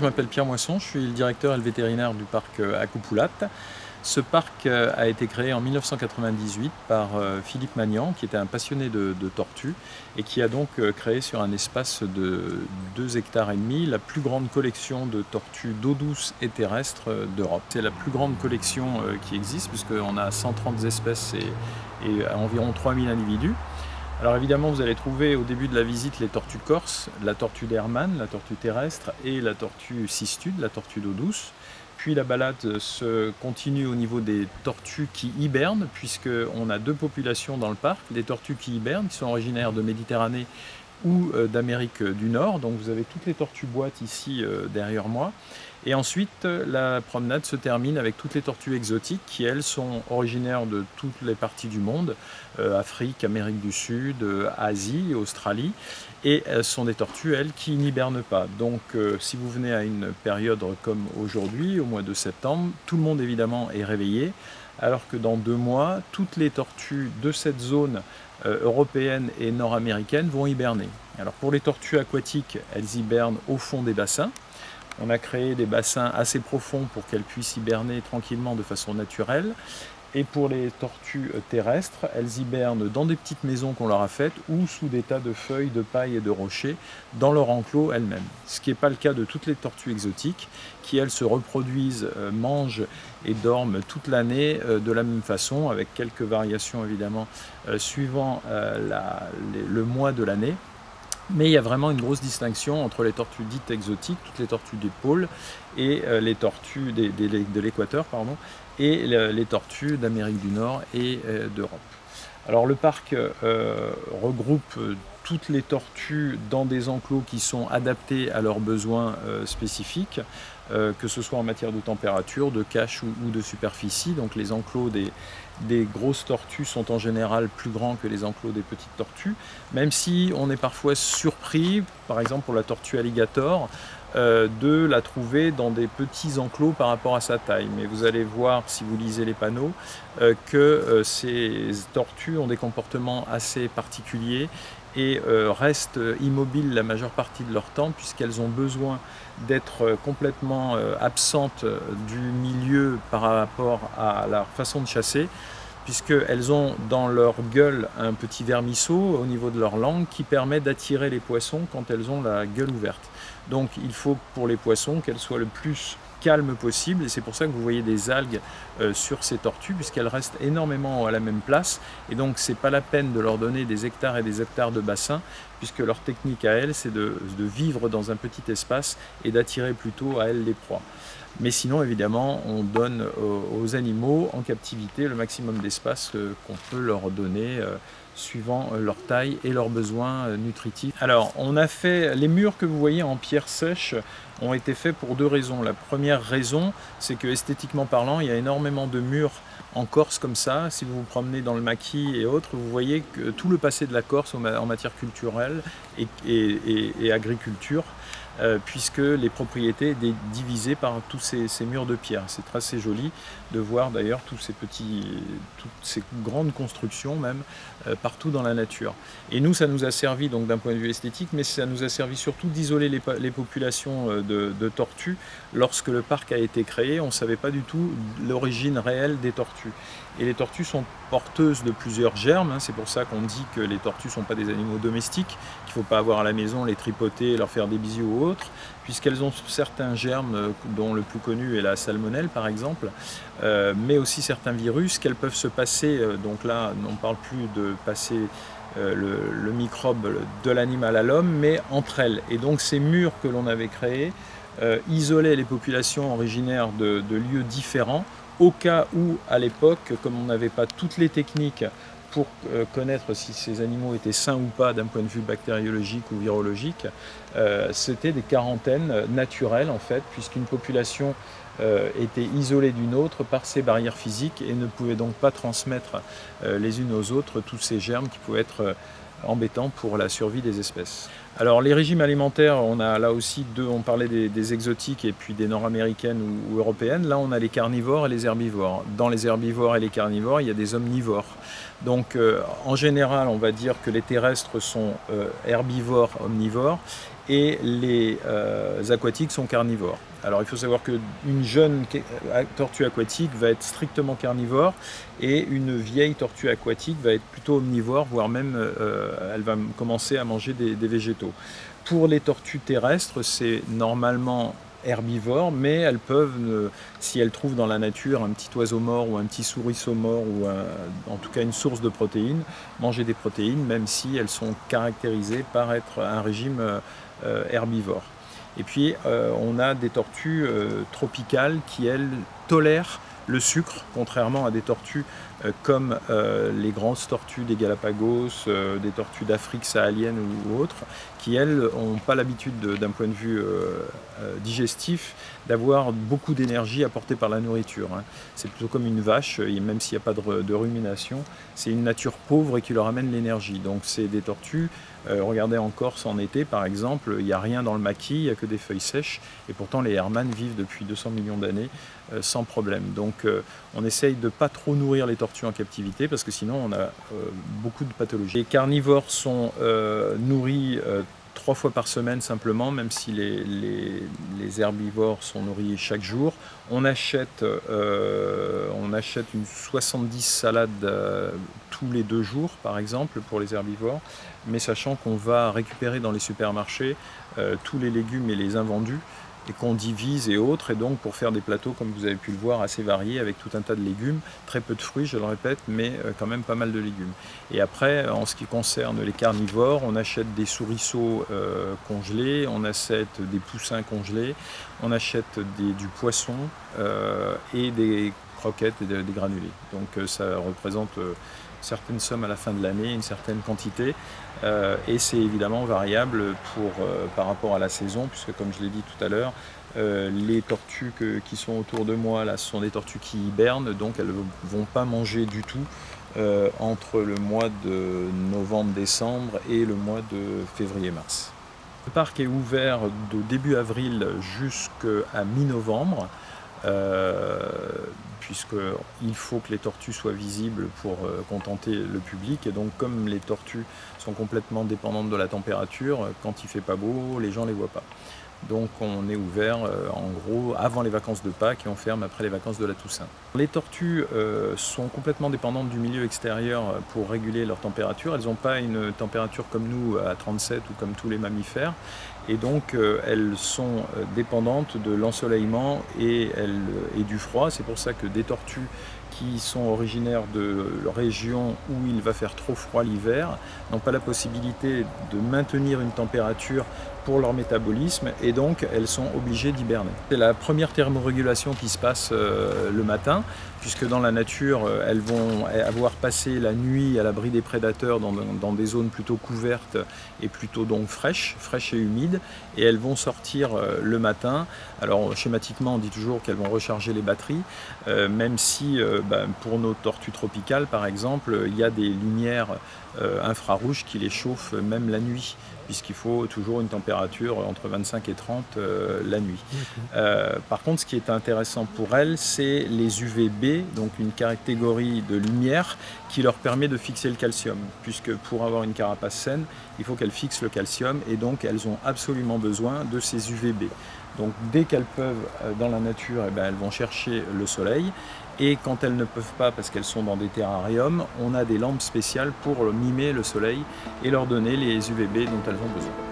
Je m'appelle Pierre Moisson, je suis le directeur et le vétérinaire du parc Acoupulat. Ce parc a été créé en 1998 par Philippe Magnan, qui était un passionné de tortues et qui a donc créé sur un espace de 2,5 hectares la plus grande collection de tortues d'eau douce et terrestre d'Europe. C'est la plus grande collection qui existe puisqu'on a 130 espèces et environ 3000 individus. Alors évidemment, vous allez trouver au début de la visite les tortues corses, la tortue d'Hermann, la tortue terrestre et la tortue cistude, la tortue d'eau douce. Puis la balade se continue au niveau des tortues qui hibernent, puisqu'on a deux populations dans le parc, des tortues qui hibernent, qui sont originaires de Méditerranée ou d'Amérique du Nord. Donc vous avez toutes les tortues boîtes ici derrière moi. Et ensuite, la promenade se termine avec toutes les tortues exotiques qui, elles, sont originaires de toutes les parties du monde, Afrique, Amérique du Sud, Asie, Australie. Et ce sont des tortues, elles, qui n'hibernent pas. Donc si vous venez à une période comme aujourd'hui, au mois de septembre, tout le monde évidemment est réveillé, alors que dans 2 mois, toutes les tortues de cette zone européennes et nord-américaines vont hiberner. Alors pour les tortues aquatiques, elles hibernent au fond des bassins. On a créé des bassins assez profonds pour qu'elles puissent hiberner tranquillement de façon naturelle. Et pour les tortues terrestres, elles hibernent dans des petites maisons qu'on leur a faites ou sous des tas de feuilles, de paille et de rochers dans leur enclos elles-mêmes. Ce qui n'est pas le cas de toutes les tortues exotiques qui, elles, se reproduisent, mangent et dorment toute l'année de la même façon, avec quelques variations évidemment suivant le mois de l'année. Mais il y a vraiment une grosse distinction entre les tortues dites exotiques, toutes les tortues des pôles, et les tortues de l'équateur, pardon, et les tortues d'Amérique du Nord et d'Europe. Alors le parc regroupe toutes les tortues dans des enclos qui sont adaptés à leurs besoins spécifiques, que ce soit en matière de température, de cache ou de superficie. Donc les enclos des grosses tortues sont en général plus grands que les enclos des petites tortues, même si on est parfois surpris, par exemple pour la tortue alligator, de la trouver dans des petits enclos par rapport à sa taille. Mais vous allez voir, si vous lisez les panneaux, que ces tortues ont des comportements assez particuliers et restent immobiles la majeure partie de leur temps, puisqu'elles ont besoin d'être complètement absentes du milieu par rapport à leur façon de chasser, puisqu'elles ont dans leur gueule un petit vermisseau au niveau de leur langue qui permet d'attirer les poissons quand elles ont la gueule ouverte. Donc il faut pour les poissons qu'elles soient le plus calmes possible, et c'est pour ça que vous voyez des algues sur ces tortues, puisqu'elles restent énormément à la même place, et donc c'est pas la peine de leur donner des hectares et des hectares de bassins, puisque leur technique à elles, c'est de vivre dans un petit espace et d'attirer plutôt à elles les proies. Mais sinon, évidemment, on donne aux animaux en captivité le maximum d'espace qu'on peut leur donner suivant leur taille et leurs besoins nutritifs. Alors, on a fait les murs que vous voyez en pierre sèche ont été faits pour 2 raisons. La première raison, c'est que esthétiquement parlant, il y a énormément de murs en Corse comme ça. Si vous vous promenez dans le maquis et autres, vous voyez que tout le passé de la Corse en matière culturelle et agriculture, puisque les propriétés étaient divisées par tous ces murs de pierre. C'est assez joli de voir d'ailleurs toutes ces grandes constructions même partout dans la nature. Et nous, ça nous a servi donc d'un point de vue esthétique, mais ça nous a servi surtout d'isoler les populations de tortues. Lorsque le parc a été créé, on ne savait pas du tout l'origine réelle des tortues. Et les tortues sont porteuses de plusieurs germes, hein. C'est pour ça qu'on dit que les tortues ne sont pas des animaux domestiques, qu'il ne faut pas avoir à la maison, les tripoter, leur faire des bisous ou autres, puisqu'elles ont certains germes, dont le plus connu est la salmonelle par exemple, mais aussi certains virus qu'elles peuvent se passer, donc là on ne parle plus de passer le microbe de l'animal à l'homme, mais entre elles. Et donc ces murs que l'on avait créés isolaient les populations originaires de lieux différents, au cas où, à l'époque, comme on n'avait pas toutes les techniques pour connaître si ces animaux étaient sains ou pas d'un point de vue bactériologique ou virologique, c'était des quarantaines naturelles en fait, puisqu'une population était isolée d'une autre par ses barrières physiques et ne pouvait donc pas transmettre les unes aux autres tous ces germes qui pouvaient être embêtants pour la survie des espèces. Alors les régimes alimentaires, on a là aussi on parlait des exotiques et puis des nord-américaines ou européennes. Là on a les carnivores et les herbivores. Dans les herbivores et les carnivores, il y a des omnivores. Donc en général, on va dire que les terrestres sont herbivores, omnivores, et les aquatiques sont carnivores. Alors il faut savoir qu'une jeune tortue aquatique va être strictement carnivore et une vieille tortue aquatique va être plutôt omnivore, voire même elle va commencer à manger des végétaux. Pour les tortues terrestres, c'est normalement herbivores, mais elles peuvent, si elles trouvent dans la nature un petit oiseau mort ou un petit souriceau mort, ou en tout cas une source de protéines, manger des protéines, même si elles sont caractérisées par être un régime herbivore. Et puis on a des tortues tropicales qui, elles, tolèrent le sucre, contrairement à des tortues comme les grosses tortues des Galapagos, des tortues d'Afrique sahélienne ou autres, qui elles n'ont pas l'habitude d'un point de vue digestif d'avoir beaucoup d'énergie apportée par la nourriture. C'est plutôt comme une vache, et même s'il n'y a pas de rumination, c'est une nature pauvre et qui leur amène l'énergie. Donc c'est des tortues, regardez en Corse en été par exemple, il n'y a rien dans le maquis, il n'y a que des feuilles sèches, et pourtant les hermanes vivent depuis 200 millions d'années sans problème. Donc on essaye de ne pas trop nourrir les tortues en captivité, parce que sinon on a beaucoup de pathologies. Les carnivores sont nourris 3 fois par semaine simplement, même si les herbivores sont nourris chaque jour. On achète une 70 salades tous les 2 jours par exemple pour les herbivores, mais sachant qu'on va récupérer dans les supermarchés tous les légumes et les invendus, et qu'on divise et autres, et donc pour faire des plateaux, comme vous avez pu le voir, assez variés, avec tout un tas de légumes, très peu de fruits, je le répète, mais quand même pas mal de légumes. Et après, en ce qui concerne les carnivores, on achète des souriceaux congelés, on achète des poussins congelés, on achète du poisson et des croquettes et des granulés. Donc ça représente certaines sommes à la fin de l'année, une certaine quantité, et c'est évidemment variable par rapport à la saison, puisque comme je l'ai dit tout à l'heure, les tortues qui sont autour de moi là, ce sont des tortues qui hibernent, donc elles ne vont pas manger du tout entre le mois de novembre-décembre et le mois de février-mars. Le parc est ouvert de début avril jusqu'à mi-novembre, puisqu'il faut que les tortues soient visibles pour contenter le public, et donc comme les tortues sont complètement dépendantes de la température, quand il ne fait pas beau, les gens ne les voient pas. Donc on est ouvert en gros avant les vacances de Pâques et on ferme après les vacances de la Toussaint. Les tortues sont complètement dépendantes du milieu extérieur pour réguler leur température. Elles n'ont pas une température comme nous à 37 ou comme tous les mammifères. Et donc elles sont dépendantes de l'ensoleillement et du froid. C'est pour ça que des tortues qui sont originaires de régions où il va faire trop froid l'hiver n'ont pas la possibilité de maintenir une température pour leur métabolisme, et donc elles sont obligées d'hiberner. C'est la première thermorégulation qui se passe le matin, puisque dans la nature elles vont avoir passé la nuit à l'abri des prédateurs dans des zones plutôt couvertes et plutôt donc fraîches et humides, et elles vont sortir le matin. Alors schématiquement on dit toujours qu'elles vont recharger les batteries, même si pour nos tortues tropicales par exemple, il y a des lumières infrarouges qui les chauffent même la nuit, puisqu'il faut toujours une température entre 25 et 30 la nuit. Par contre, ce qui est intéressant pour elles, c'est les UVB, donc une catégorie de lumière qui leur permet de fixer le calcium, puisque pour avoir une carapace saine, il faut qu'elles fixent le calcium, et donc elles ont absolument besoin de ces UVB. Donc dès qu'elles peuvent dans la nature, elles vont chercher le soleil, et quand elles ne peuvent pas parce qu'elles sont dans des terrariums, on a des lampes spéciales pour mimer le soleil et leur donner les UVB dont elles ont besoin.